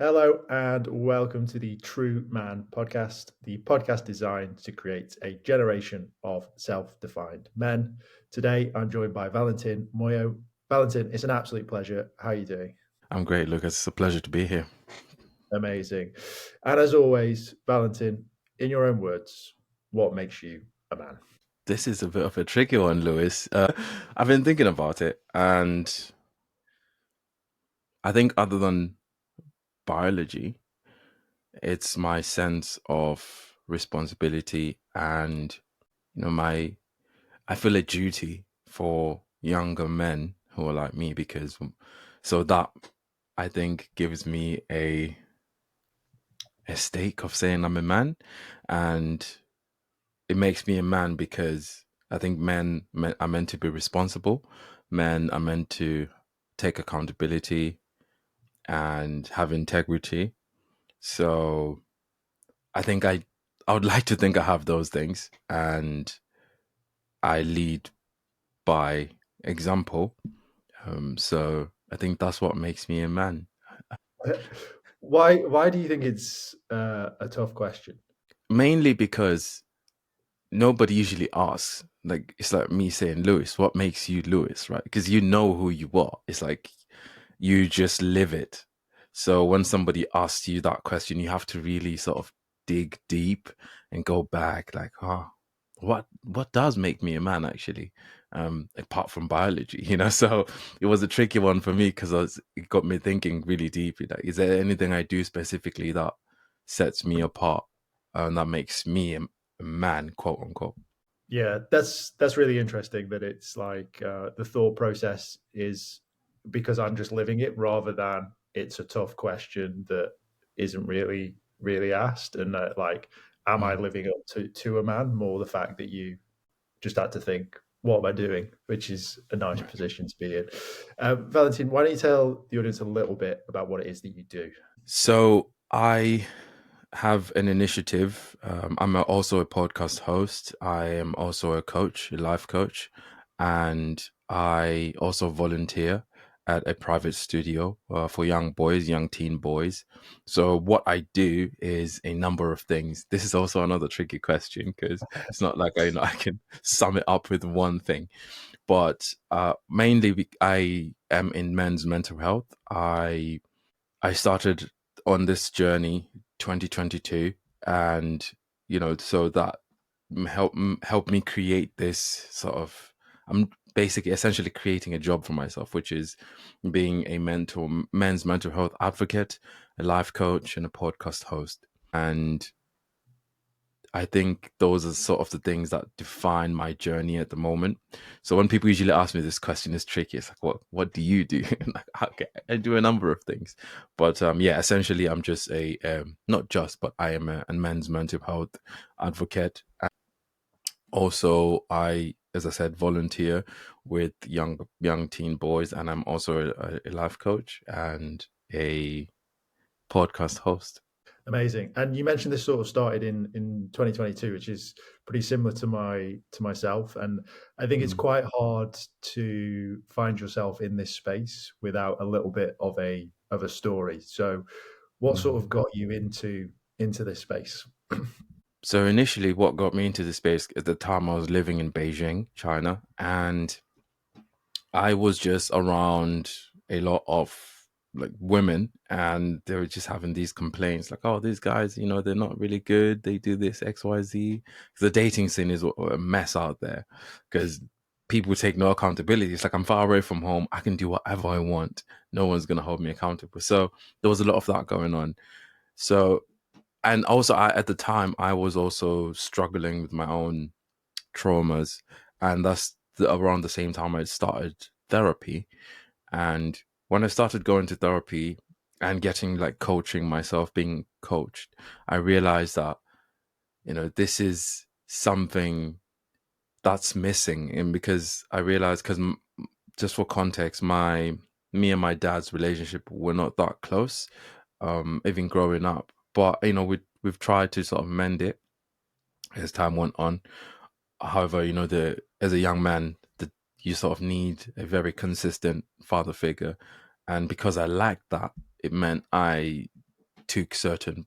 Hello and welcome to the True Man podcast, the podcast designed to create a generation of self defined men. Today, I'm joined by Valentin Moyo. Valentin, it's an absolute pleasure. How are you doing? I'm great, Lucas. It's a pleasure to be here. Amazing. And as always, Valentin, in your own words, what makes you a man? This is a bit of a tricky one, Lewis. I've been thinking about it, and I think other than biology, it's my sense of responsibility and my I feel a duty for younger men who are like me because so that I think gives me a stake of saying I'm a man, and it makes me a man because I think men are meant to be responsible. Men are meant to take accountability and have integrity. So I think I would like to think I have those things, and I lead by example. So I think that's what makes me a man. Why do you think it's a tough question? Mainly because nobody usually asks. Like it's like me saying, Lewis, what makes you Lewis, right? Because you know who you are. It's like you just live it. So when somebody asks you that question, you have to really sort of dig deep and go back, like, what does make me a man actually? Apart from biology, So it was a tricky one for me because it got me thinking really deeply. Like, is there anything I do specifically that sets me apart and that makes me a man, quote unquote? Yeah, that's really interesting that it's like the thought process is because I'm just living it rather than it's a tough question that isn't really asked and like am I Mm. living up to a man, more the fact that you just had to think what am I doing, which is a nice Right. position to be in. Valentin, why don't you tell the audience a little bit about what it is that you do? So I have an initiative. Also a podcast host. I am also a coach, a life coach, and I also volunteer at a private studio for young boys, young teen boys. So what I do is a number of things. This is also another tricky question because it's not like I can sum it up with one thing. But mainly, I am in men's mental health. I started on this journey 2022, and so that helped me create this sort of. I'm basically essentially creating a job for myself, which is being a men's mental health advocate, a life coach, and a podcast host. And I think those are sort of the things that define my journey at the moment. So when people usually ask me this question, it's tricky. It's like, what do you do? Okay, I do a number of things, but yeah, essentially, I'm just not just, but I am a men's mental health advocate. And also, as I said, volunteer with young teen boys, and I'm also a life coach and a podcast host. Amazing. And you mentioned this sort of started in 2022, which is pretty similar to myself. And I think it's Mm. quite hard to find yourself in this space without a little bit of a story. So what sort Mm. of got you into this space? So initially, what got me into the space at the time I was living in Beijing, China, and I was just around a lot of like women, and they were just having these complaints, like, "Oh, these guys, they're not really good. They do this X, Y, Z." The dating scene is a mess out there because people take no accountability. It's like I'm far away from home. I can do whatever I want. No one's gonna hold me accountable. So there was a lot of that going on. So and also at the time I was also struggling with my own traumas, and that's around the same time I started therapy. And when I started going to therapy and getting like coaching myself, being coached, I realized that this is something that's missing. And because I realized, because just for context, my me and my dad's relationship were not that close, even growing up. But we've tried to sort of mend it as time went on. However, the as a young man, you sort of need a very consistent father figure, and because I lacked that, it meant I took certain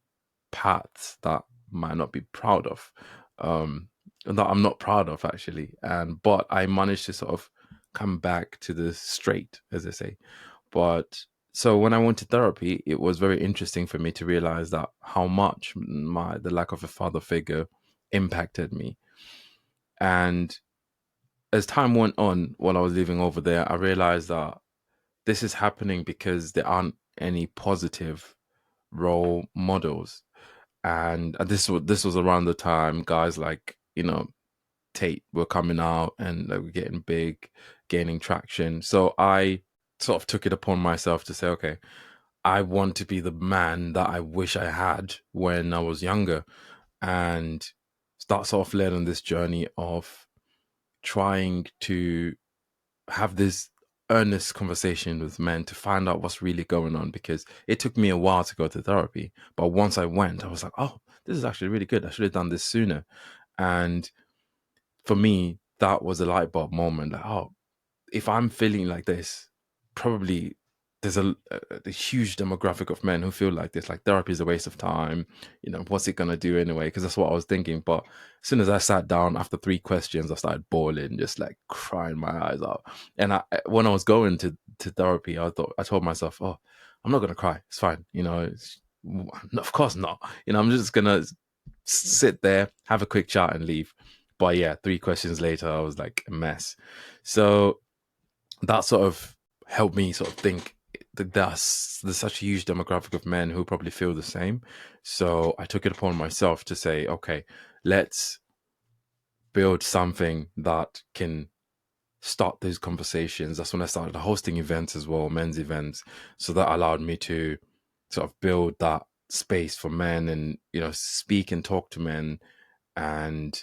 paths that might not be proud of, that I'm not proud of actually, and but I managed to sort of come back to the straight, as they say. But so when I went to therapy, it was very interesting for me to realize that how much the lack of a father figure impacted me. And as time went on, while I was living over there, I realized that this is happening because there aren't any positive role models. And this was around the time guys like, Tate were coming out and they were getting big, gaining traction. So I sort of took it upon myself to say, okay, I want to be the man that I wish I had when I was younger. And that sort of led on this journey of trying to have this earnest conversation with men to find out what's really going on, because it took me a while to go to therapy. But once I went, I was like, oh, this is actually really good. I should have done this sooner. And for me, that was a light bulb moment. Like, oh, if I'm feeling like this, probably there's a huge demographic of men who feel like this, like therapy is a waste of time. What's it gonna do anyway? Because that's what I was thinking. But as soon as I sat down after 3 questions, I started bawling, just like crying my eyes out. And when I was going to therapy, I told myself, oh, I'm not gonna cry. It's fine. Of course not. I'm just gonna sit there, have a quick chat, and leave. But yeah, 3 questions later, I was like a mess. So that sort of helped me sort of think that there's such a huge demographic of men who probably feel the same. So I took it upon myself to say, okay, let's build something that can start those conversations. That's when I started hosting events as well, men's events. So that allowed me to sort of build that space for men and, speak and talk to men. And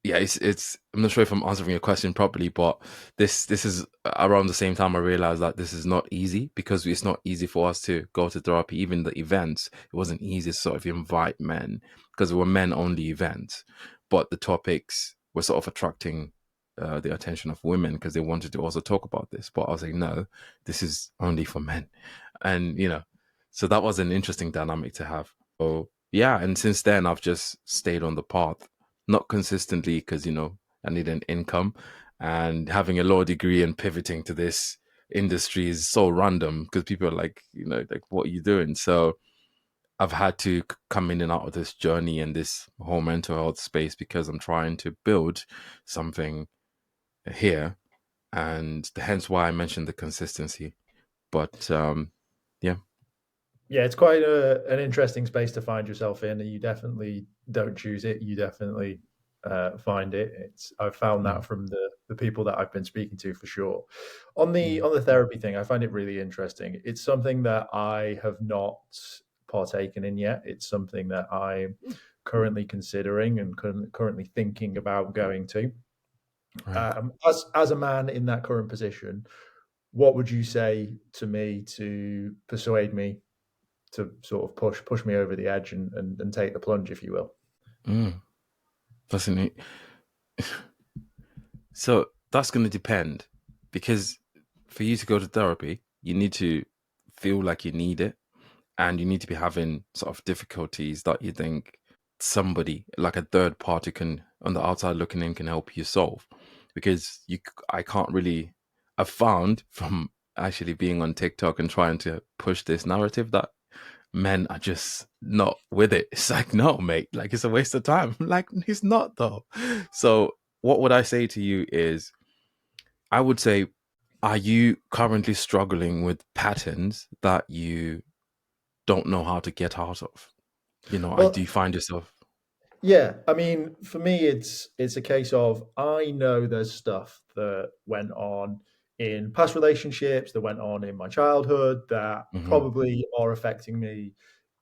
yeah, it's I'm not sure if I'm answering your question properly, but this is around the same time I realized that this is not easy, because it's not easy for us to go to therapy. Even the events, it wasn't easy to sort of invite men, because it were men only events, but the topics were sort of attracting the attention of women because they wanted to also talk about this. But I was like, no, this is only for men. And so that was an interesting dynamic to have. So yeah, and since then I've just stayed on the path, not consistently, because I need an income, and having a law degree and pivoting to this industry is so random, because people are like, like, what are you doing? So I've had to come in and out of this journey and this whole mental health space, because I'm trying to build something here, and hence why I mentioned the consistency. But yeah. Yeah, it's quite an interesting space to find yourself in, and you definitely don't choose it. You definitely find it. I've found that Mm, from the people that I've been speaking to for sure. On the mm, on the therapy thing, I find it really interesting. It's something that I have not partaken in yet. It's something that I'm currently considering and currently thinking about going to. right. As a man in that current position, what would you say to me to persuade me to sort of push me over the edge and take the plunge, if you will? Mm, that's an So that's going to depend, because for you to go to therapy, you need to feel like you need it, and you need to be having sort of difficulties that you think somebody like a third party can, on the outside looking in, can help you solve. Because I can't really, I've found from actually being on TikTok and trying to push this narrative that men are just not with it. It's like, no, mate, like it's a waste of time. Like, it's not though. So what would I say to you is, I would say, are you currently struggling with patterns that you don't know how to get out of? I Well, do find yourself. yeah, I mean, for me, it's a case of I know there's stuff that went on in past relationships, that went on in my childhood, that Hmm. probably are affecting me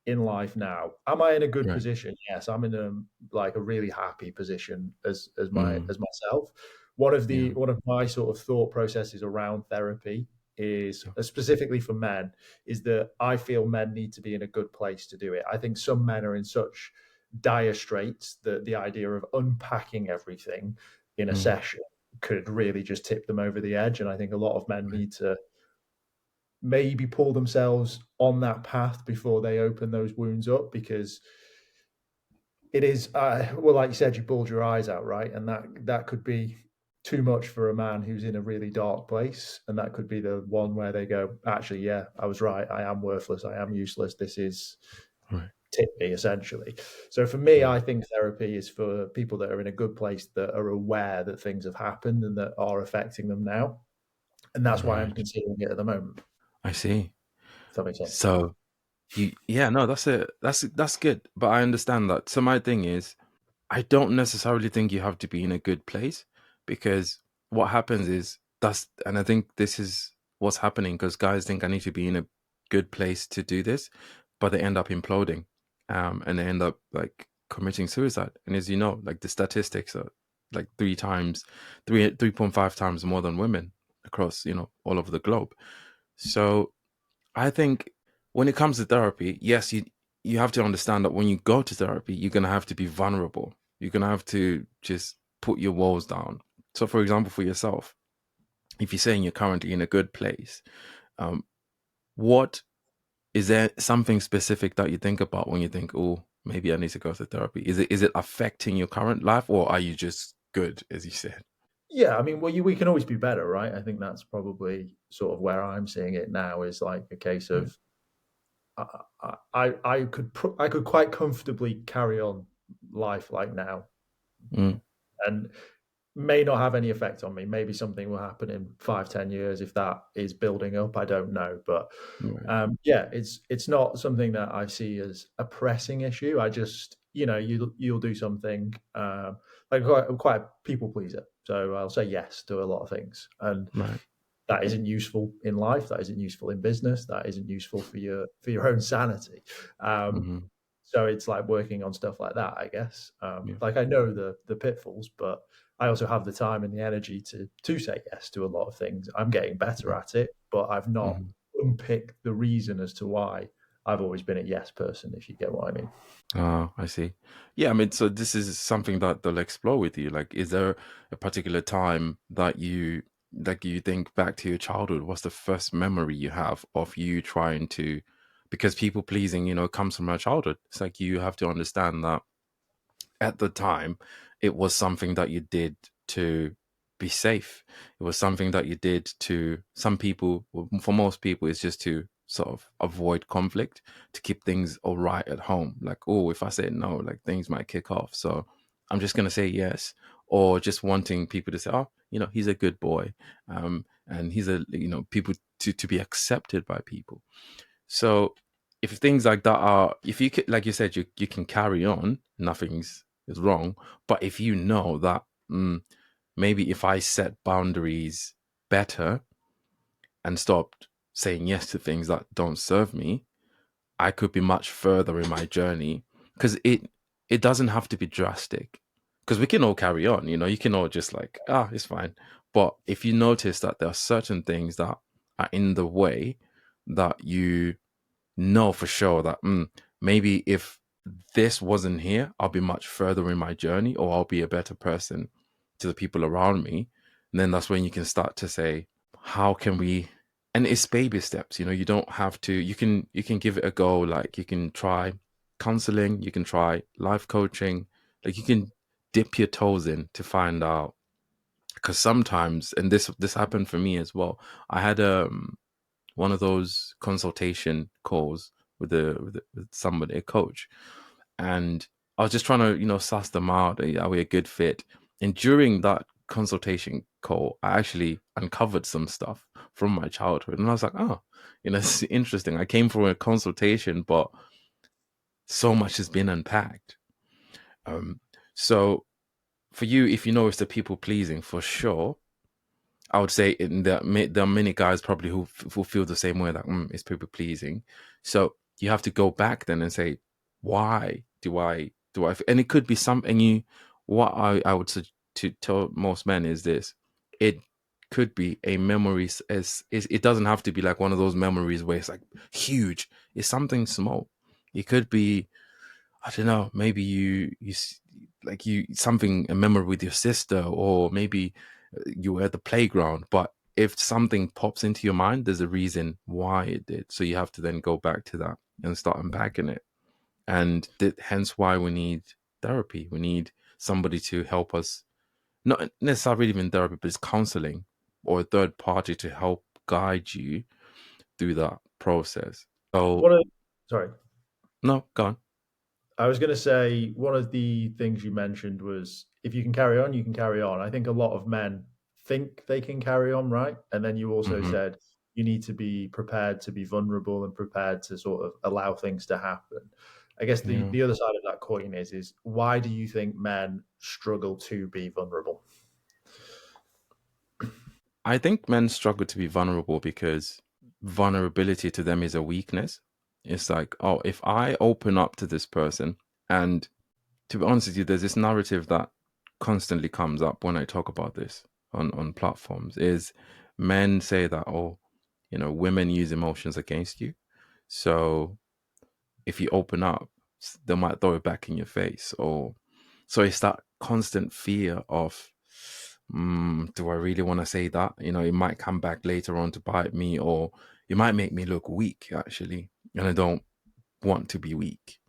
in life now. Am I in a good Right. position? Yes, I'm in a really happy position as my Mm, as myself. One yeah. of my sort of thought processes around therapy is Yeah. specifically for men, is that I feel men need to be in a good place to do it. I think some men are in such dire straits that the idea of unpacking everything in a Mm, session could really just tip them over the edge. And I think a lot of men right. need to maybe pull themselves on that path before they open those wounds up, because it is well, like you said, you bulge your eyes out, right? And that could be too much for a man who's in a really dark place, and that could be the one where they go, actually, yeah, I was right, I am worthless, I am useless, this is Right. tip me, essentially. So for me, Right. I think therapy is for people that are in a good place, that are aware that things have happened and that are affecting them now, and that's why I'm Right. considering it at the moment. I see. If that makes sense. So yeah, no, that's it. That's good. But I understand that. So my thing is, I don't necessarily think you have to be in a good place, because what happens is and I think this is what's happening, because guys think I need to be in a good place to do this, but they end up imploding, and they end up like committing suicide. And as you know, like the statistics are like 3.5 times more than women across, all over the globe. So I think when it comes to therapy, yes, you have to understand that when you go to therapy, you're gonna have to be vulnerable. You're gonna have to just put your walls down. So, for example, for yourself, if you're saying you're currently in a good place, um, what is there something specific that you think about when you think, oh, maybe I need to go to therapy? Is it affecting your current life, or are you just good, as you said? Yeah, I mean, well, we can always be better, right? I think that's probably sort of where I'm seeing it now, is like a case Right. of I could quite comfortably carry on life like now, Mm, and may not have any effect on me. Maybe something will happen in 5, 10 years if that is building up. I don't know, but right. yeah, it's not something that I see as a pressing issue. I just, you'll do something. Like I'm quite a people pleaser, so I'll say yes to a lot of things, and Right. that isn't useful in life. That isn't useful in business. That isn't useful for your own sanity. Um, Hmm. so it's like working on stuff like that, I guess. Yeah. Like I know the pitfalls, but I also have the time and the energy to say yes to a lot of things. I'm getting better at it, but I've not Mm-hmm. unpicked the reason as to why I've always been a yes person, if you get what I mean. Oh, I see. Yeah, I mean, so this is something that they'll explore with you. Like, is there a particular time that you think back to your childhood? What's the first memory you have of you trying to, because people pleasing, comes from our childhood. It's like you have to understand that at the time, it was something that you did to be safe. It was something that you did to some people, well, for most people, it's just to sort of avoid conflict, to keep things all right at home. Like, oh, if I say no, like things might kick off. So I'm just going to say yes. Or just wanting people to say, oh, he's a good boy. And he's people to be accepted by people. So if things like that are, if you like you said, you can carry on, nothing's is wrong. But if you know that maybe if I set boundaries better and stopped saying yes to things that don't serve me, I could be much further in my journey. Because it doesn't have to be drastic. Because we can all carry on, you can all just like, it's fine. But if you notice that there are certain things that are in the way, that you know for sure that maybe if this wasn't here, I'll be much further in my journey, or I'll be a better person to the people around me. And then that's when you can start to say, how can we? And it's baby steps. You don't have to. You can give it a go. Like you can try counseling. You can try life coaching. Like you can dip your toes in to find out. Because sometimes, and this happened for me as well. I had one of those consultation calls with somebody, a coach, and I was just trying to suss them out. Are we a good fit? And during that consultation call, I actually uncovered some stuff from my childhood, and I was like, oh, it's interesting. I came for a consultation, but so much has been unpacked. Um, so for you, if you know it's the people pleasing, for sure, I would say there are many guys probably who feel the same way, that it's people pleasing. So you have to go back then and say, why do I? And it could be something what I would say to tell most men is this: it could be a memory. It doesn't have to be like one of those memories where it's like huge. It's something small. It could be, I don't know, maybe like a memory with your sister, or maybe you were at the playground, but if something pops into your mind, there's a reason why it did. So you have to then go back to that and start unpacking it. And hence why we need therapy. We need somebody to help us, not necessarily even therapy, but it's counseling or a third party to help guide you through that process. So, One of sorry, no, go on. I was going to say one of the things you mentioned was if you can carry on, you can carry on. I think a lot of men think they can carry on, right? And then you also Mm-hmm. said you need to be prepared to be vulnerable and prepared to sort of allow things to happen. I guess the Yeah. the other side of that coin is why do you think men struggle to be vulnerable? I think men struggle to be vulnerable because vulnerability to them is a weakness. It's like, oh, if I open up to this person, and to be honest with you, there's this narrative that constantly comes up when I talk about this on platforms is men say that, oh, women use emotions against you. So if you open up, they might throw it back in your face. Or so it's that constant fear of, do I really want to say that? It might come back later on to bite me, or it might make me look weak, actually. And I don't want to be weak.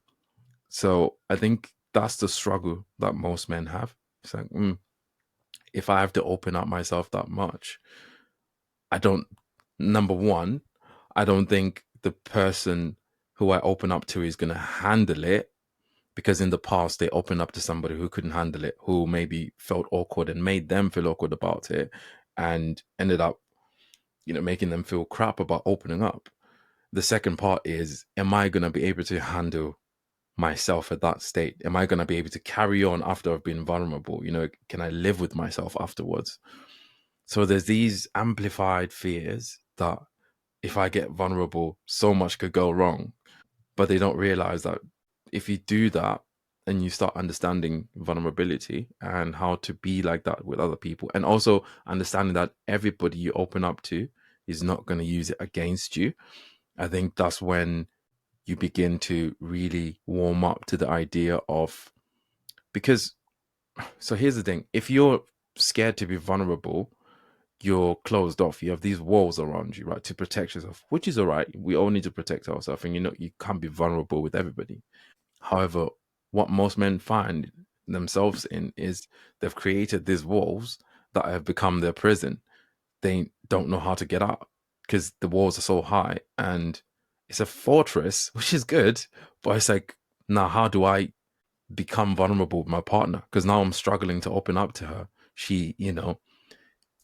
So I think that's the struggle that most men have. It's like, if I have to open up myself that much, I don't, number one, I don't think the person who I open up to is going to handle it, because in the past they opened up to somebody who couldn't handle it, who maybe felt awkward and made them feel awkward about it, and ended up, making them feel crap about opening up. The second part is, am I going to be able to handle myself at that state? Am I going to be able to carry on after I've been vulnerable? Can I live with myself afterwards? So there's these amplified fears that if I get vulnerable, so much could go wrong. But they don't realize that if you do that and you start understanding vulnerability and how to be like that with other people, and also understanding that everybody you open up to is not going to use it against you, I think that's when you begin to really warm up to the idea of, because, so here's the thing, if you're scared to be vulnerable, you're closed off. You have these walls around you, right, to protect yourself, which is all right. We all need to protect ourselves, and you can't be vulnerable with everybody. However, what most men find themselves in is they've created these walls that have become their prison. They don't know how to get out because the walls are so high, and it's a fortress, which is good, but it's like, now how do I become vulnerable with my partner? Because now I'm struggling to open up to her. She,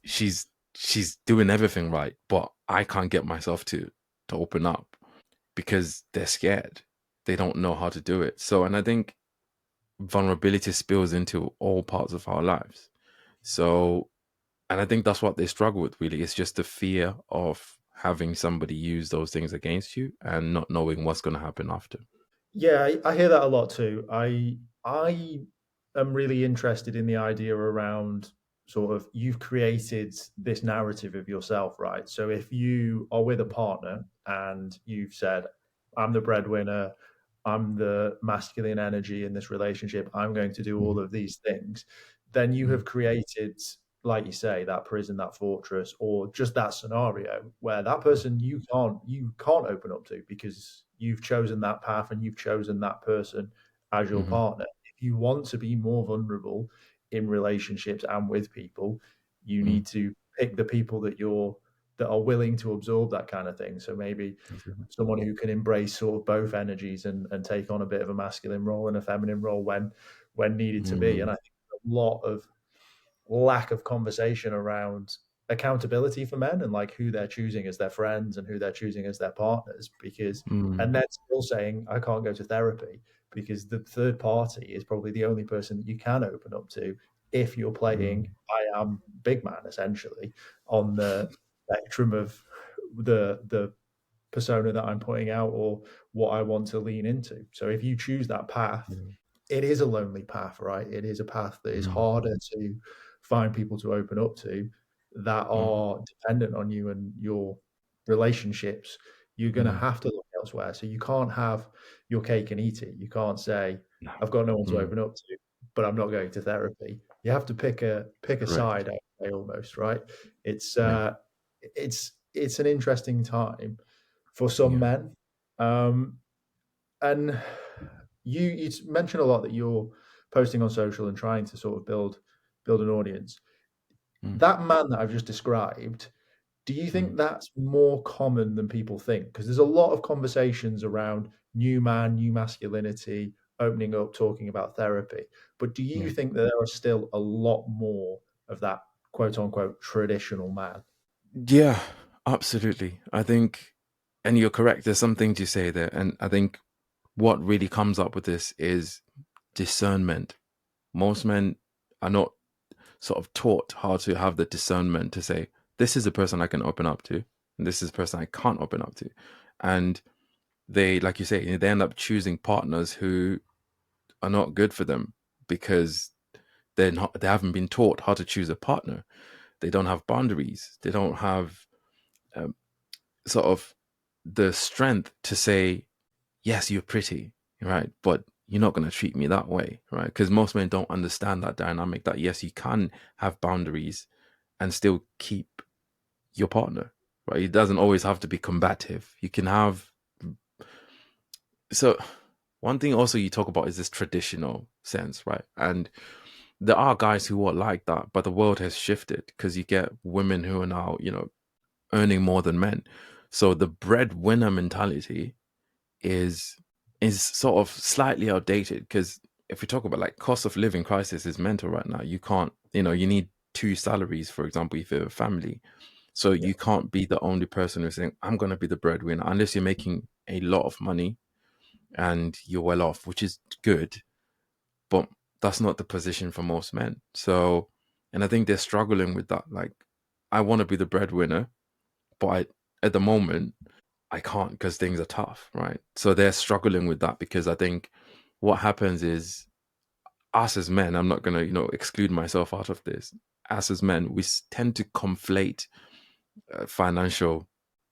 she's she's doing everything right, but I can't get myself to open up because they're scared. They don't know how to do it. So, and I think vulnerability spills into all parts of our lives. So, and I think that's what they struggle with really. It's just the fear of having somebody use those things against you and not knowing what's going to happen after. Yeah, I hear that a lot too. I am really interested in the idea around sort of you've created this narrative of yourself, right? So if you are with a partner and you've said, I'm the breadwinner, I'm the masculine energy in this relationship, I'm going to do all Mm-hmm. of these things, then you Mm-hmm. have created, like you say, that prison, that fortress, or just that scenario where that person you can't open up to because you've chosen that path and you've chosen that person as your Mm-hmm. partner. If you want to be more vulnerable in relationships and with people, you Mm-hmm. need to pick the people that are willing to absorb that kind of thing. So maybe Exactly. someone who can embrace sort of both energies and take on a bit of a masculine role and a feminine role when needed to be. Mm-hmm. And I think a lot of lack of conversation around accountability for men and like who they're choosing as their friends and who they're choosing as their partners because Mm-hmm. and then still saying I can't go to therapy because the third party is probably the only person that you can open up to if you're playing I am big man essentially on the spectrum of the persona that I'm putting out or what I want to lean into. So if you choose that path, it is a lonely path, right? It is a path that is Mm-hmm. harder to find people to open up to that are dependent on you and your relationships. You're going to Mm-hmm. have to look elsewhere. So you can't have your cake and eat it. You can't say, No. I've got no one to Mm-hmm. open up to, but I'm not going to therapy. You have to pick a Correct. side, I would say, almost, right? It's Yeah. it's an interesting time for some Yeah. men. Um, and you mentioned a lot that you're posting on social and trying to sort of build an audience. Mm, That man that I've just described, do you mm, think that's more common than people think? Because there's a lot of conversations around new man, new masculinity, opening up, talking about therapy. But do you yeah. think that there are still a lot more of that quote unquote traditional man? Yeah, absolutely. I think, and you're correct, there's something to say there. And I think what really comes up with this is discernment. Most men are not sort of taught how to have the discernment to say, this is a person I can open up to, and this is a person I can't open up to. And they, like you say, they end up choosing partners who are not good for them because they haven't been taught how to choose a partner. They don't have boundaries. They don't have um, sort of the strength to say, yes, you're pretty, right? But you're not going to treat me that way, right? Because most men don't understand that dynamic that, yes, you can have boundaries and still keep your partner, right? It doesn't always have to be combative. You can have. So, one thing also you talk about is this traditional sense, right? And there are guys who are like that, but the world has shifted because you get women who are now, earning more than men. So the breadwinner mentality is is sort of slightly outdated because if we talk about like cost of living crisis is mental right now. You can't, you need two salaries, for example, if you have a family. So Yeah. you can't be the only person who's saying, I'm gonna be the breadwinner unless you're making a lot of money and you're well off, which is good, but that's not the position for most men. So and I think they're struggling with that. Like, I want to be the breadwinner, but at the moment I can't because things are tough, right? So they're struggling with that because I think what happens is us as men, I'm not going to, exclude myself out of this. Us as men, we tend to conflate financial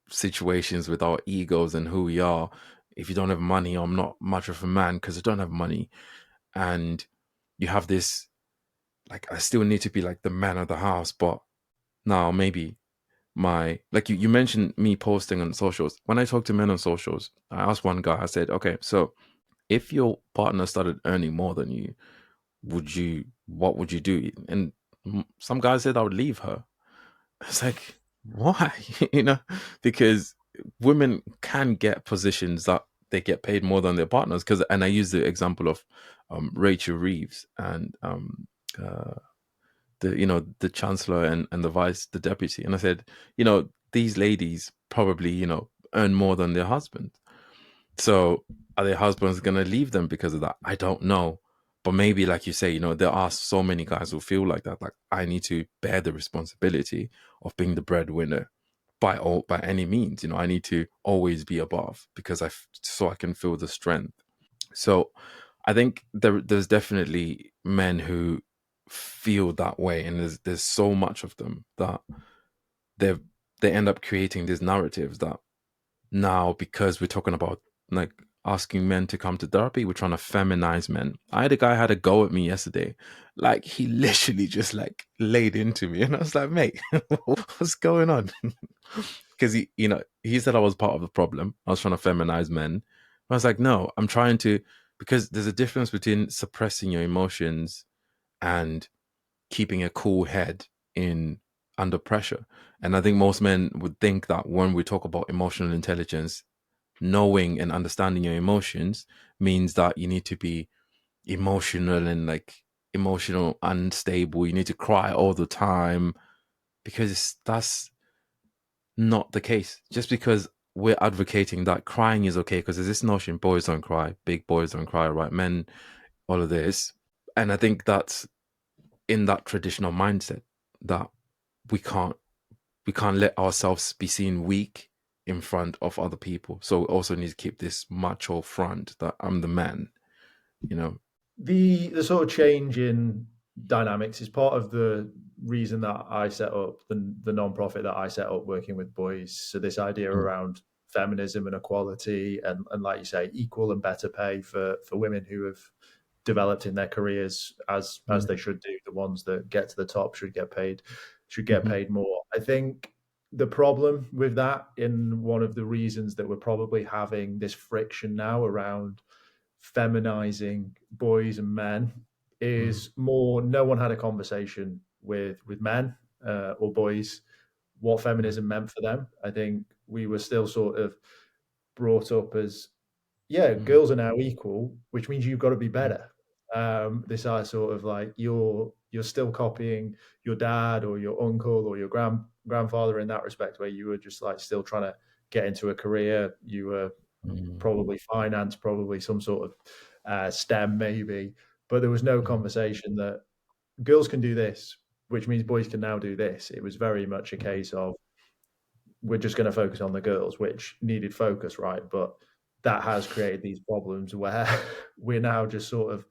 situations with our egos and who we are. If you don't have money, I'm not much of a man because I don't have money. And you have this, like, I still need to be like the man of the house, but now maybe like you mentioned me posting on socials. When I talk to men on socials, I asked one guy, I said, okay, so if your partner started earning more than you, what would you do? And some guys said I would leave her. It's like, why? you know, because women can get positions that they get paid more than their partners. And I use the example of Rachel Reeves and the chancellor and the deputy. And I said, these ladies probably, earn more than their husband. So are their husbands going to leave them because of that? I don't know. But maybe, like you say, there are so many guys who feel like that. Like, I need to bear the responsibility of being the breadwinner by any means. I need to always be above because so I can feel the strength. So I think there's definitely men who feel that way, and there's so much of them that they they end up creating these narratives that now, because we're talking about like asking men to come to therapy, we're trying to feminize men. I had a guy had a go at me yesterday, like he literally just like laid into me, and I was like, mate, what's going on? Because he said I was part of the problem. I was trying to feminize men. I was like, no, I'm trying to, because there's a difference between suppressing your emotions and keeping a cool head in under pressure. And I think most men would think that when we talk about emotional intelligence, knowing and understanding your emotions means that you need to be emotional and like emotional unstable. You need to cry all the time because that's not the case. Just because we're advocating that crying is okay, because there's this notion boys don't cry, big boys don't cry, right? Men, all of this. And I think that's in that traditional mindset that we can't we can't let ourselves be seen weak in front of other people. So we also need to keep this macho front that I'm the man, you know. The sort of change in dynamics is part of the reason that I set up the non-profit that I set up working with boys. So this idea Mm, around feminism and equality and like you say, equal and better pay for women who have developed in their careers as yeah. they should do. The ones that get to the top should get paid Hmm. more. I think the problem with that, in one of the reasons that we're probably having this friction now around feminizing boys and men, Mm, is more no one had a conversation with men or boys what mm, feminism meant for them. I think we were still sort of brought up as, yeah, mm, girls are now equal, which means you've got to be mm, better. This are sort of like you're still copying your dad or your uncle or your grandfather in that respect, where you were just like still trying to get into a career. You were mm, probably finance, probably some sort of STEM, maybe, but there was no mm, conversation that girls can do this, which means boys can now do this. It was very much a mm. case of we're just going to focus on the girls, which needed focus, right? But that has created these problems where we're now just sort of,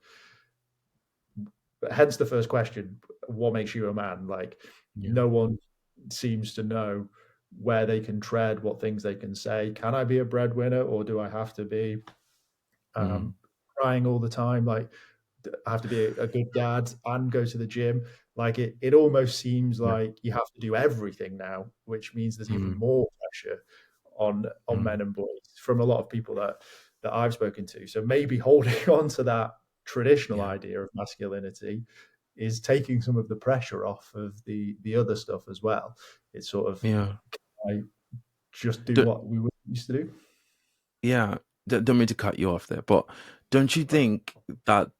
hence the first question, what makes you a man? Like, Yeah. no one seems to know where they can tread, what things they can say. Can I be a breadwinner, or do I have to be Mm, um, crying all the time? Like, I have to be a good dad and go to the gym. Like, it almost seems yeah. like you have to do everything now, which means there's even Mm, more pressure on mm, men and boys from a lot of people that I've spoken to. So maybe holding on to that traditional yeah. idea of masculinity is taking some of the pressure off of the other stuff as well. It's sort of, Yeah. I just do Don't, what we used to do. yeah. Don't mean to cut you off there, but don't you think that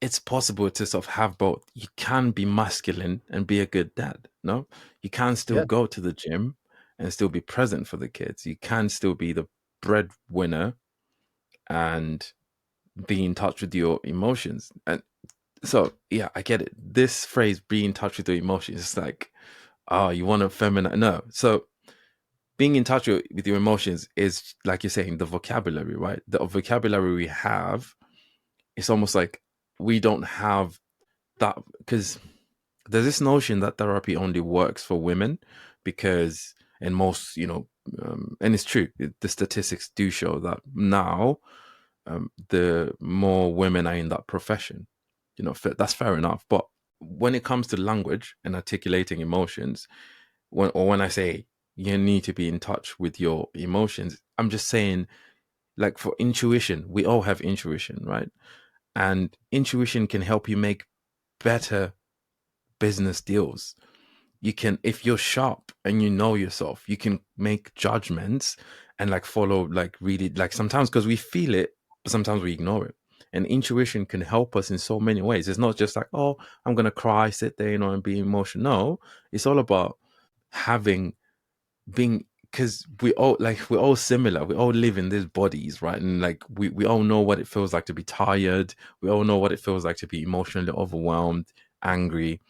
it's possible to sort of have both? You can be masculine and be a good dad, no? You can still Yeah, go to the gym and still be present for the kids. You can still be the breadwinner and be in touch with your emotions. And so, yeah, I get it. This phrase, be in touch with your emotions, is like, oh, you want to feminine. No. So, being in touch with your emotions is, like you're saying, the vocabulary, right? The vocabulary we have, it's almost like we don't have that, because there's this notion that therapy only works for women because, and most, and it's true, the statistics do show that now, the more women are in that profession, that's fair enough. But when it comes to language and articulating emotions, when I say you need to be in touch with your emotions, I'm just saying, like, for intuition, we all have intuition, right? And intuition can help you make better business deals. You can, if you're sharp and you know yourself, you can make judgments and like follow, like really, like sometimes because we feel it, but sometimes we ignore it. And intuition can help us in so many ways. It's not just like, oh, I'm gonna cry, sit there, and be emotional. No, it's all about having, being, because we're all similar. We all live in these bodies, right? And like we all know what it feels like to be tired. We all know what it feels like to be emotionally overwhelmed, angry.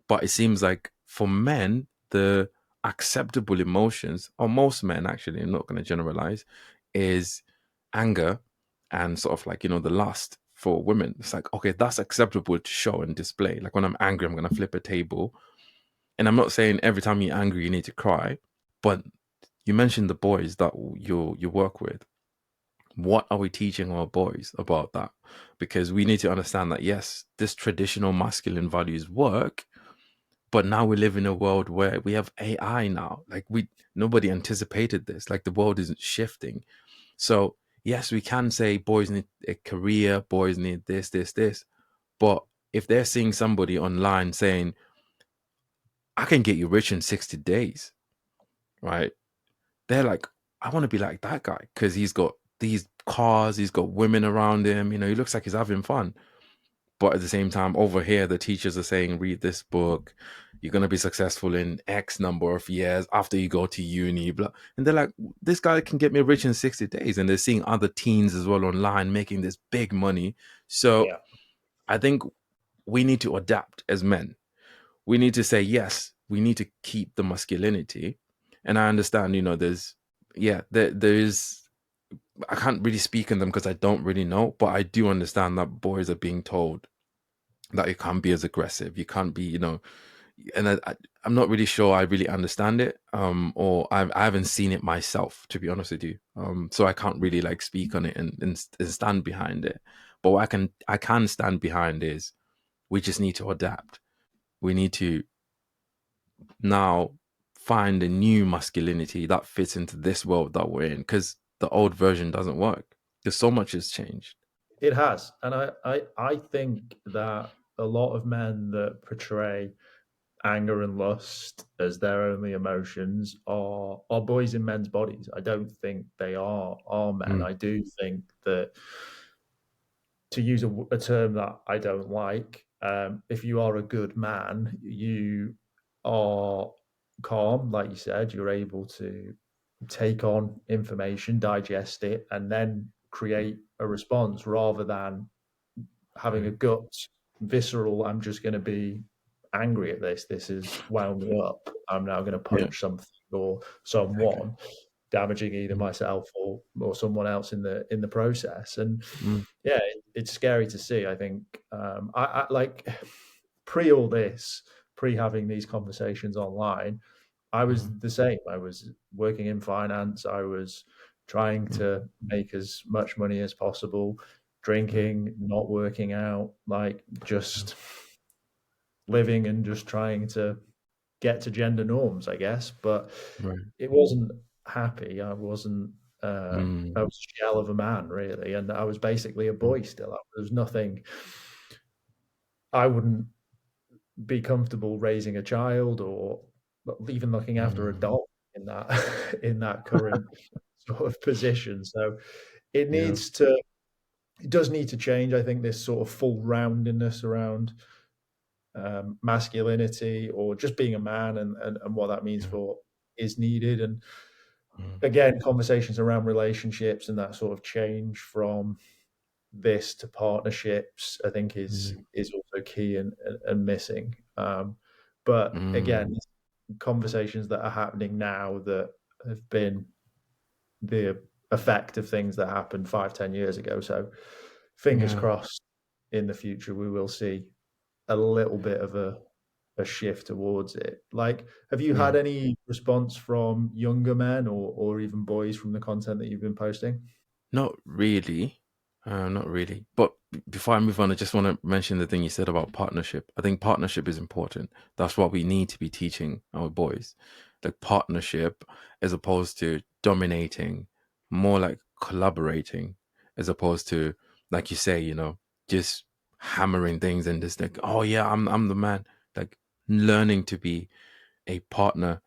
But it seems like for men, the acceptable emotions, or most men actually, I'm not going to generalize, is anger and sort of like, the lust. For women, it's like, okay, that's acceptable to show and display. Like when I'm angry, I'm going to flip a table. And I'm not saying every time you're angry, you need to cry. But you mentioned the boys that you work with. What are we teaching our boys about that? Because we need to understand that, yes, this traditional masculine values work, but now we live in a world where we have AI now. Like nobody anticipated this. Like the world isn't shifting. So yes, we can say boys need a career, boys need this, this, this. But if they're seeing somebody online saying, I can get you rich in 60 days, right? They're like, I want to be like that guy because he's got these cars, he's got women around him, he looks like he's having fun. But at the same time, over here, the teachers are saying, read this book. You're going to be successful in X number of years after you go to uni. Blah. And they're like, this guy can get me rich in 60 days. And they're seeing other teens as well online making this big money. So yeah, I think we need to adapt as men. We need to say, yes, we need to keep the masculinity. And I understand, there is, I can't really speak on them because I don't really know, but I do understand that boys are being told that you can't be as aggressive. You can't be, and I'm not really sure I really understand it, or I haven't seen it myself, to be honest with you. So I can't really like speak on it and stand behind it. But what I can stand behind is we just need to adapt. We need to now find a new masculinity that fits into this world that we're in, because the old version doesn't work. Because so much has changed. It has, and I think that a lot of men that portray anger and lust as their only emotions are boys in men's bodies. I don't think they are men. Mm, I do think that, to use a term that I don't like, if you are a good man, you are calm, like you said. You're able to take on information, digest it, and then create a response rather than having a right. gut, visceral, I'm just going to be angry at this. This has wound me up. I'm now going to Yeah. punch something or Okay. someone, damaging either Mm, myself or someone else in the process. And mm, yeah, it's scary to see. I think I like pre all this, pre having these conversations online, I was mm, the same. I was working in finance. I was trying mm, to make as much money as possible, right. drinking, not working out, like Yeah. just living and just trying to get to gender norms, I guess. But Right. it wasn't happy. I wasn't. I Mm, was a shell of a man, really, and I was basically a mm, boy still. There was nothing. I wouldn't be comfortable raising a child or even looking after a mm. dog in that in that current sort of position. So it Yeah. needs to it does need to change. I think this sort of full roundedness around masculinity or just being a man and what that means Yeah. for is needed. And Mm, again, conversations around relationships and that sort of change from this to partnerships, I think yeah. is also key and missing. But again, Mm, conversations that are happening now that have been the effect of things that happened 5, 10 years ago. So fingers yeah. crossed in the future we will see a little bit of a shift towards it. Like, have you Yeah. had any response from younger men or even boys from the content that you've been posting? Not really. Not really. But before I move on, I just want to mention the thing you said about partnership. I think partnership is important. That's what we need to be teaching our boys. Like partnership as opposed to dominating, more like collaborating, as opposed to, like you say, just hammering things and just like, oh yeah, I'm the man. Like learning to be a partner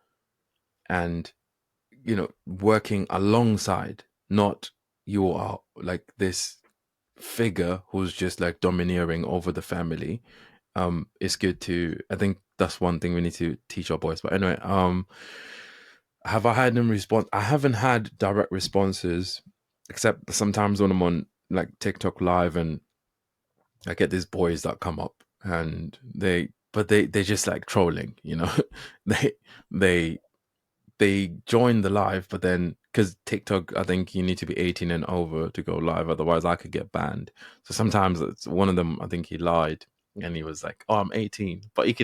and working alongside, not you are like this figure who's just like domineering over the family. It's good to, I think that's one thing we need to teach our boys. But anyway, have I had them respond? I haven't had direct responses, except sometimes when I'm on like TikTok live and I get these boys that come up and they're just like trolling, they they they join the live, but then because TikTok, I think you need to be 18 and over to go live, otherwise I could get banned. So sometimes it's one of them. I think he lied and he was like, "Oh, I'm 18," but you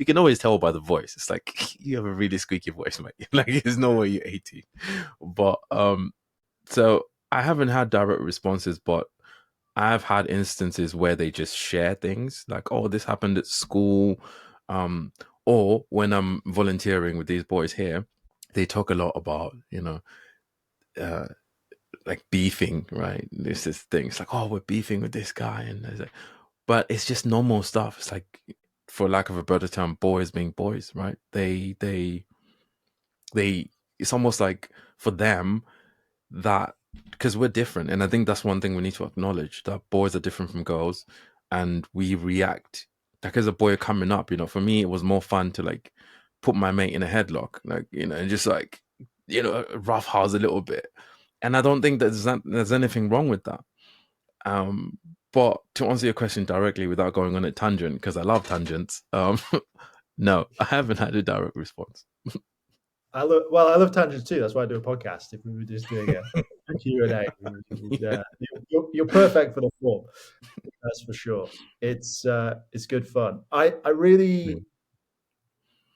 can always tell by the voice. It's like you have a really squeaky voice, mate. Like there's no way you're 18. But so I haven't had direct responses, but I've had instances where they just share things like, "Oh, this happened at school," um, or when I'm volunteering with these boys here, they talk a lot about uh, like beefing, right? There's this thing. It's like, "Oh, we're beefing with this guy," and but it's just normal stuff. It's like, for lack of a better term, boys being boys, right? They. It's almost like for them that, because we're different, and I think that's one thing we need to acknowledge, that boys are different from girls and we react like, as a boy coming up, for me it was more fun to like put my mate in a headlock, like, and just like, roughhouse a little bit. And I don't think there's anything wrong with that. But to answer your question directly without going on a tangent, because I love tangents, no, I haven't had a direct response. I love tangents too. That's why I do a podcast. If we were just doing a Q&A, you're perfect for the form. That's for sure. It's good fun. I Yeah. really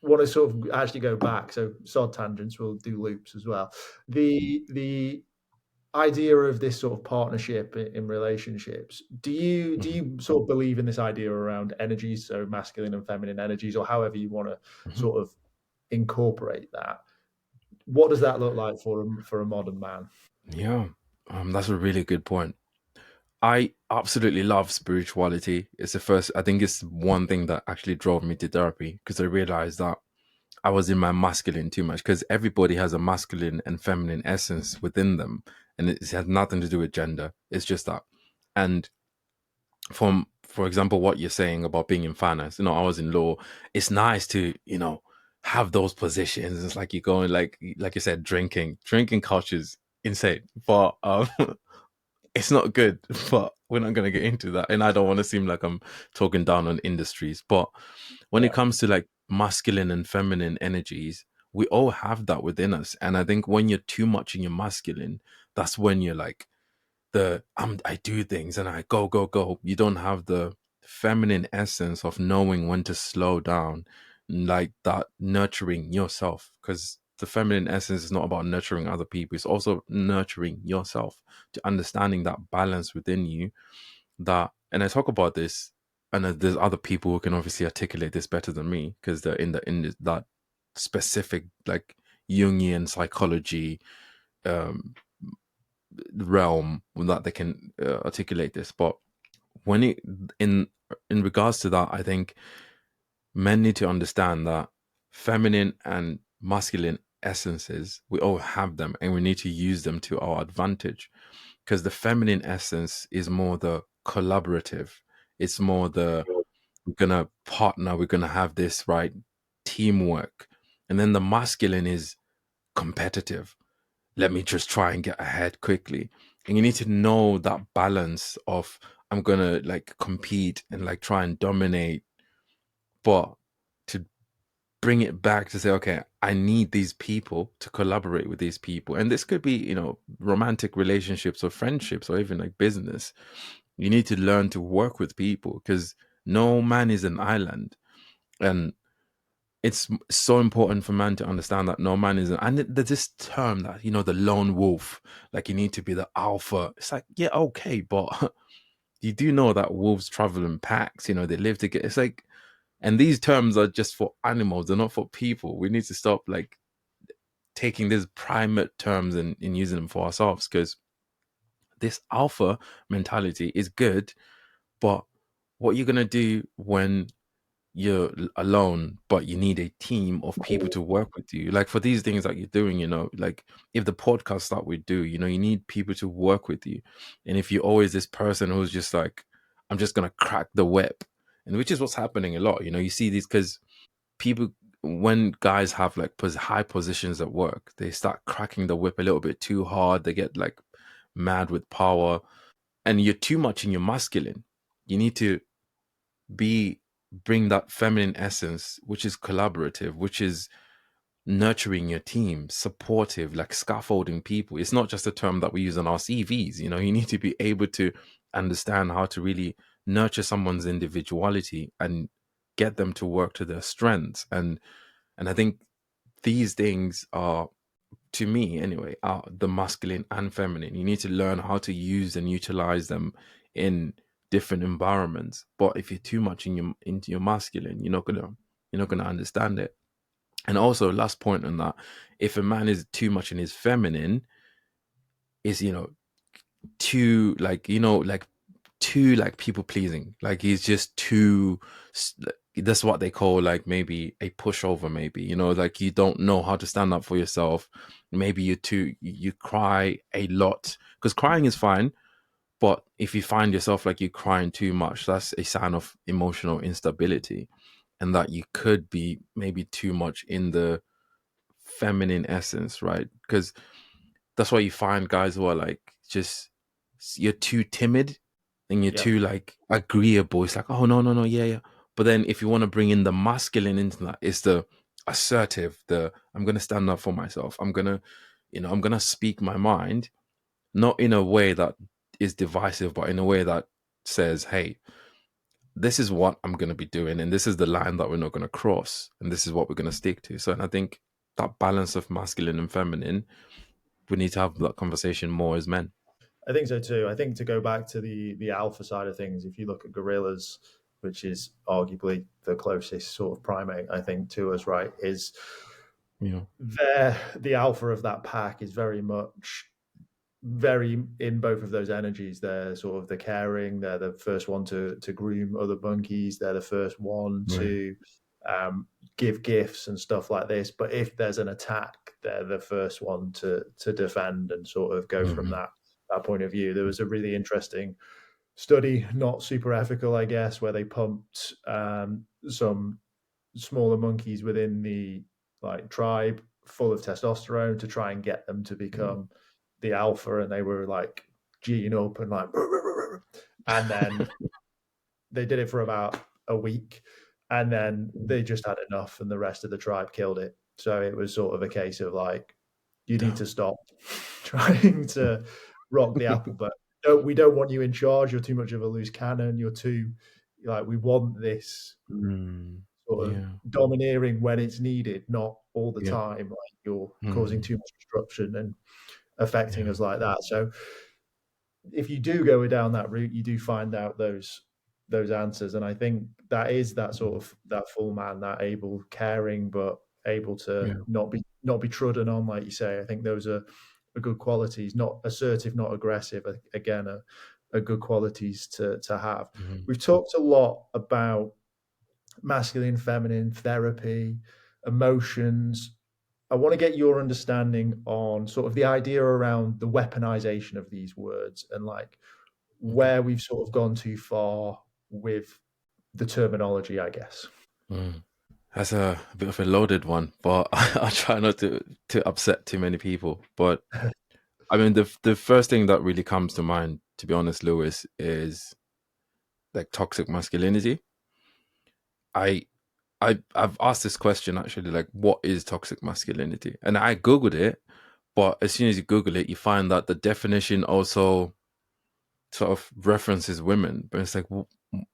want to sort of actually go back. So sod tangents, we'll do loops as well. The idea of this sort of partnership in relationships. Do Mhm. you sort of believe in this idea around energies, so masculine and feminine energies, or however you want to Mhm. sort of incorporate that, what does that look like for a modern man? Yeah, that's a really good point. I absolutely love spirituality. It's the first, I think it's one thing that actually drove me to therapy, because I realized that I was in my masculine too much, because everybody has a masculine and feminine essence within them. And it has nothing to do with gender. It's just that. And for example, what you're saying about being in finance, I was in law. It's nice to, have those positions. It's like you're going, like you said, drinking culture is insane, but it's not good. But we're not going to get into that. And I don't want to seem like I'm talking down on industries. But when it Yeah, comes to like masculine and feminine energies, we all have that within us. And I think when you're too much in your masculine, that's when you're like, I do things and I go go go. You don't have the feminine essence of knowing when to slow down, like that nurturing yourself. Because the feminine essence is not about nurturing other people; it's also nurturing yourself, to understanding that balance within you. And I talk about this, and there's other people who can obviously articulate this better than me, because they're that specific like Jungian psychology um realm that they can articulate this. But when it in regards to that, I think men need to understand that feminine and masculine essences, we all have them, and we need to use them to our advantage. Because the feminine essence is more the collaborative. It's more the, we're gonna partner, we're gonna have this right teamwork. And then the masculine is competitive. Let me just try and get ahead quickly. And you need to know that balance of, I'm gonna like compete and like try and dominate, but to bring it back to say, okay, I need these people to collaborate with these people. And this could be, romantic relationships or friendships or even like business. You need to learn to work with people, because no man is an island. And it's so important for man to understand that no man is, and there's this term that, the lone wolf, like you need to be the alpha. It's like, yeah, okay, but you do know that wolves travel in packs, they live together. It's like, and these terms are just for animals, they're not for people. We need to stop like taking these primate terms and using them for ourselves, because this alpha mentality is good, but what you're gonna do when you're alone, but you need a team of people to work with you. Like for these things that you're doing, like if the podcast that we do, you need people to work with you. And if you're always this person who's just like, I'm just gonna crack the whip, and which is what's happening a lot. You see these, because people, when guys have like high positions at work, they start cracking the whip a little bit too hard. They get like mad with power, and you're too much in your masculine. You need to be bring that feminine essence, which is collaborative, which is nurturing your team, supportive, like scaffolding people. It's not just a term that we use on our CVs. You need to be able to understand how to really nurture someone's individuality and get them to work to their strengths. And I think these things are, to me anyway, are the masculine and feminine. You need to learn how to use and utilize them in different environments. But if you're too much into your masculine, you're not gonna understand it. And also, last point on that, if a man is too much in his feminine, is too like like too like people pleasing, like he's just too, that's what they call like maybe a pushover, maybe, like you don't know how to stand up for yourself. Maybe you cry a lot, because crying is fine, but if you find yourself like you're crying too much, that's a sign of emotional instability, and that you could be maybe too much in the feminine essence, right? Because that's why you find guys who are like, just, you're too timid and you're yeah. too like agreeable. It's like, oh no, no, no, yeah, yeah. But then if you want to bring in the masculine into that, it's the assertive, the, I'm gonna stand up for myself. I'm gonna speak my mind, not in a way that is divisive, but in a way that says, hey, this is what I'm gonna be doing, and this is the line that we're not gonna cross, and this is what we're gonna stick to. So, and I think that balance of masculine and feminine, we need to have that conversation more as men. I think so too. I think to go back to the alpha side of things, if you look at gorillas, which is arguably the closest sort of primate, I think, to us, right, is Yeah. they're the alpha of that pack is very in both of those energies. They're sort of the caring. They're the first one to groom other monkeys. They're the first one Right. to give gifts and stuff like this. But if there's an attack, they're the first one to defend and sort of go from Hmm. that point of view. There was a really interesting study, not super ethical, I guess, where they pumped some smaller monkeys within the like tribe full of testosterone to try and get them to become the alpha, and they were like geeing up and like and then they did it for about a week, and then they just had enough and the rest of the tribe killed it. So it was sort of a case of like, you need to stop trying to rock the apple, but we don't want you in charge. You're too much of a loose cannon. You're too like, we want this Mm. sort of Yeah. domineering when it's needed, not all the Yeah. time. Like, you're causing Mm. too much disruption and affecting Yeah. us like that. So if you do go down that route, you do find out those answers, and I think that is that sort of that full man, that able, caring, but able to Yeah. not be trodden on, like you say. I think those are good qualities. Not assertive, not aggressive. Again, are good qualities to have. Mm-hmm. We've talked a lot about masculine, feminine, therapy, emotions. I want to get your understanding on sort of the idea around the weaponization of these words and like Okay. where we've sort of gone too far with the terminology, I guess. Mm. That's a bit of a loaded one, but I try not to upset too many people. But I mean, the first thing that really comes to mind, to be honest, Lewis, is like toxic masculinity. I I've asked this question actually, like, what is toxic masculinity? And I googled it, but as soon as you Google it, you find that the definition also sort of references women. But it's like, well,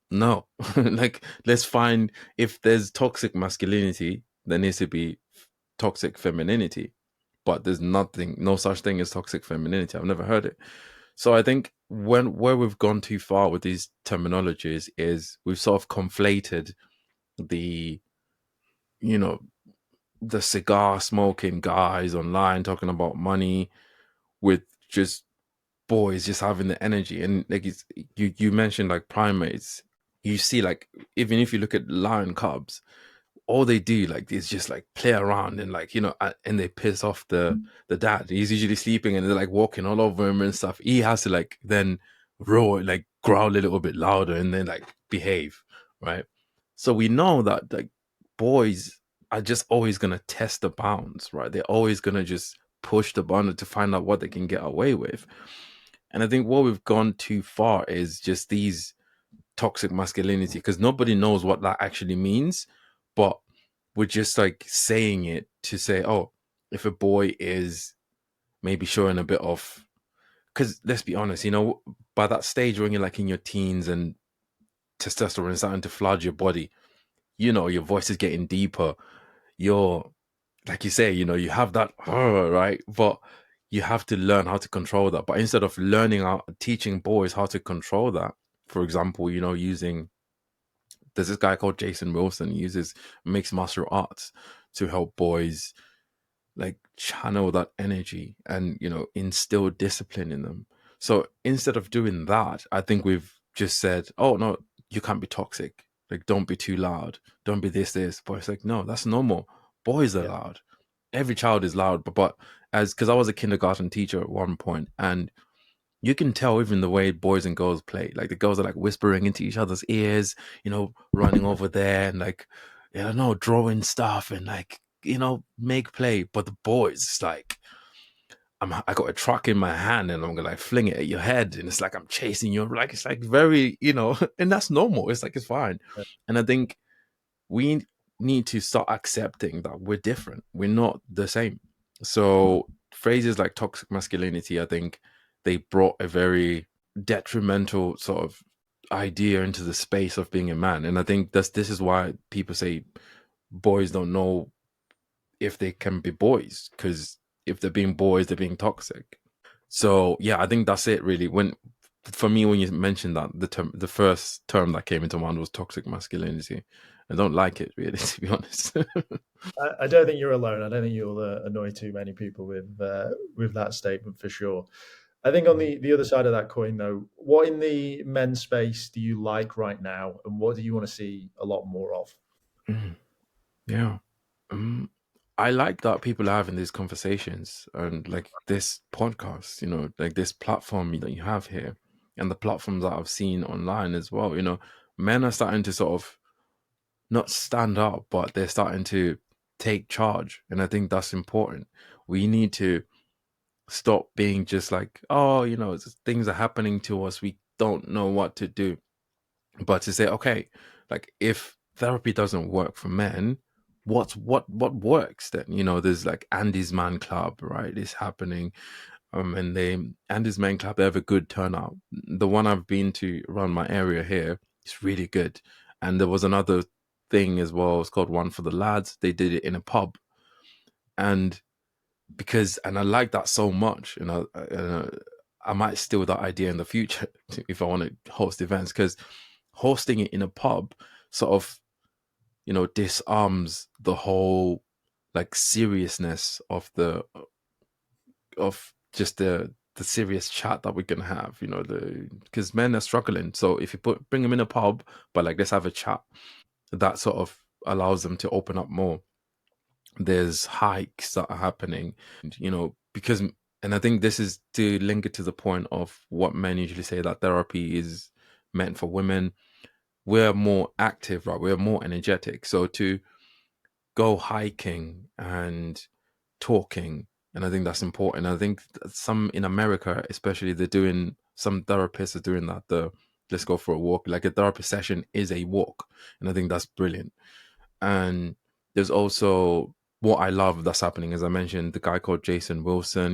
no, like, let's find, if there's toxic masculinity, there needs to be toxic femininity. But there's no such thing as toxic femininity. I've never heard it. So I think where we've gone too far with these terminologies is we've sort of conflated the, you know, the cigar smoking guys online talking about money with just boys just having the energy. And like, you mentioned like primates, you see, like, even if you look at lion cubs, all they do like is just like play around and like, and they piss off the dad. He's usually sleeping and they're like walking all over him and stuff. He has to like then roar, like growl a little bit louder and then like behave, right? So we know that like boys are just always gonna test the bounds, right? They're always gonna just push the boundary to find out what they can get away with. And I think what we've gone too far is just these toxic masculinity, because nobody knows what that actually means, but we're just like saying it to say, oh, if a boy is maybe showing a bit of, because let's be honest, by that stage when you're like in your teens and testosterone is starting to flood your body, your voice is getting deeper. You're, like you say, you have that, right? But you have to learn how to control that. But instead of teaching boys how to control that, for example, using, there's this guy called Jason Wilson. He uses mixed martial arts to help boys like channel that energy and instill discipline in them. So instead of doing that, I think we've just said, oh no, you can't be toxic, like don't be too loud, don't be this. But it's like, no, that's normal. Boys are Yeah. loud, every child is loud. But as, because I was a kindergarten teacher at one point, and you can tell even the way boys and girls play. Like the girls are like whispering into each other's ears, running over there and like, drawing stuff and like, make play. But the boys, it's like, I got a truck in my hand and I'm gonna like fling it at your head, and it's like I'm chasing you. Like it's like very, and that's normal. It's like it's fine. And I think we need to start accepting that we're different. We're not the same. So phrases like toxic masculinity, I think they brought a very detrimental sort of idea into the space of being a man. And I think this is why people say boys don't know if they can be boys, because if they're being boys, they're being toxic. So yeah, I think that's it really. When for me, when you mentioned that, the first term that came into mind was toxic masculinity. I don't like it really, to be honest. I don't think you're alone. I don't think you'll annoy too many people with that statement for sure. I think on the other side of that coin, though, what in the men's space do you like right now, and what do you want to see a lot more of? Mm, yeah. Um, I like that people are having these conversations and like this podcast, like this platform that you have here and the platforms that I've seen online as well. Men are starting to sort of not stand up, but they're starting to take charge. And I think that's important. We need to stop being just like, oh, things are happening to us. We don't know what to do. But to say, okay, like if therapy doesn't work for men, what works then? There's like Andy's Man Club, right? It's happening. And Andy's Man Club, they have a good turnout. The one I've been to around my area here is really good. And there was another thing as well. It's called One for the Lads. They did it in a pub. And I like that so much, I might steal that idea in the future if I want to host events, because hosting it in a pub sort of disarms the whole like seriousness of just the serious chat that we're gonna have, because men are struggling. So if you bring them in a pub, but like let's have a chat, that sort of allows them to open up more. There's hikes that are happening, because, and I think this is to link it to the point of what men usually say, that therapy is meant for women. We're more active, right? We're more energetic. So to go hiking and talking, and I think that's important. I think some in America, especially, some therapists are doing that. Let's go for a walk. Like a therapy session is a walk, and I think that's brilliant. And there's also what I love that's happening, as I mentioned, the guy called Jason Wilson,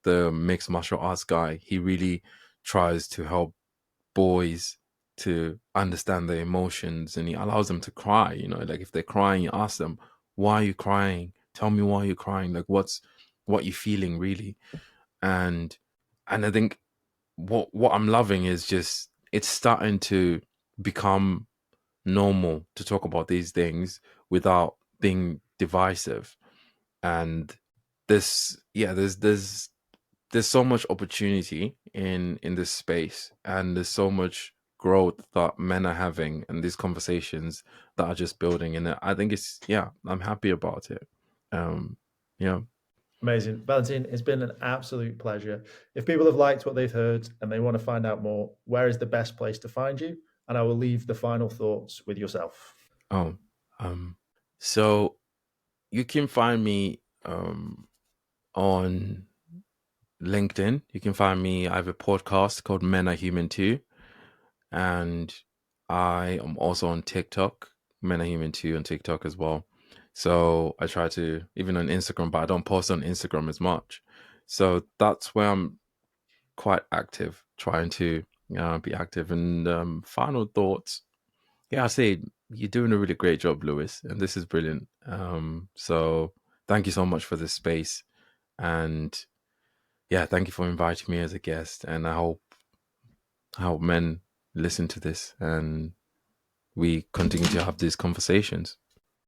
the mixed martial arts guy. He really tries to help boys to understand their emotions, and he allows them to cry. Like if they're crying, you ask them, why are you crying? Tell me why you're crying. Like what you feeling really? And I think what I'm loving is just it's starting to become normal to talk about these things without being divisive. And there's so much opportunity in this space, and there's so much growth that men are having, and these conversations that are just building. And I think I'm happy about it. um yeah. Amazing. Valentin, it's been an absolute pleasure. If people have liked what they've heard and they want to find out more, where is the best place to find you? And I will leave the final thoughts with yourself. Oh, so you can find me on LinkedIn. You can find me. I have a podcast called Men Are Human Too, and I am also on TikTok. Men Are Human Too on TikTok as well. So I try to, even on Instagram, but I don't post on Instagram as much. So that's where I'm quite active, trying to be active. And final thoughts. Yeah, I say you're doing a really great job, Lewis, and this is brilliant. So thank you so much for this space, and yeah, thank you for inviting me as a guest. And I hope men listen to this and we continue to have these conversations.